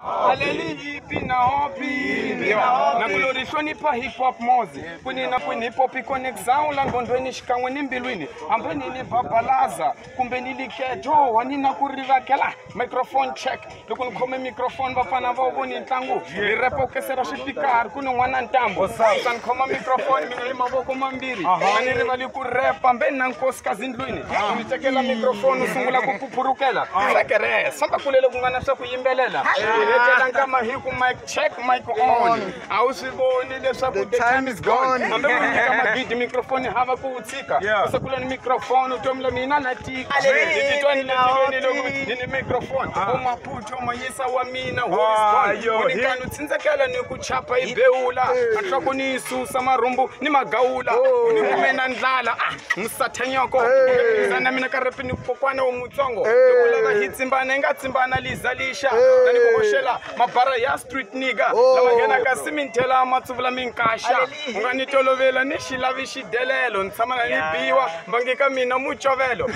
Aleli pina hopi na kulorishoni pa hip hop mozi kunina kuni hip hop connect sound la ngondweni shikamwe nimbilwini ambeni ni babalaza kumbe niliketo wanina kurivakela microphone check lokuni khome microphone bafana boboni ntlangu ni repo kesera speaker kuno ngwana ntambo san khoma microphone mina ni maboko mambiri mani rivali ku rap ambeni na nkosikazi ndlwini nitekela microphone usungula kupupurukela sekere samba kulele kungana swa kuyimbelela Letela kama hiku mic check mic on awusiboni leswaku the time is gone ambe kunika magidi microphone hava kuutsika usakula ni microphone utomla mina natika ititwani ni microphone umaputho moyisa wa mina who is gone unikani utsinzekela ni kuchapa ibeula ahloko ni isusa marumbu ni magawula unikumena ndlala msathanyoko ngizana mina ka rap ni kokwana umutsongo kulava hitsimbana ingatsimbana lizalisha nani koshela mabara ya street nigga lama ngena ka simintela amatsuvula minkasha unganitolovela ni xilavi xidelelo ntshama na ni biwa mbangika mina muchovelo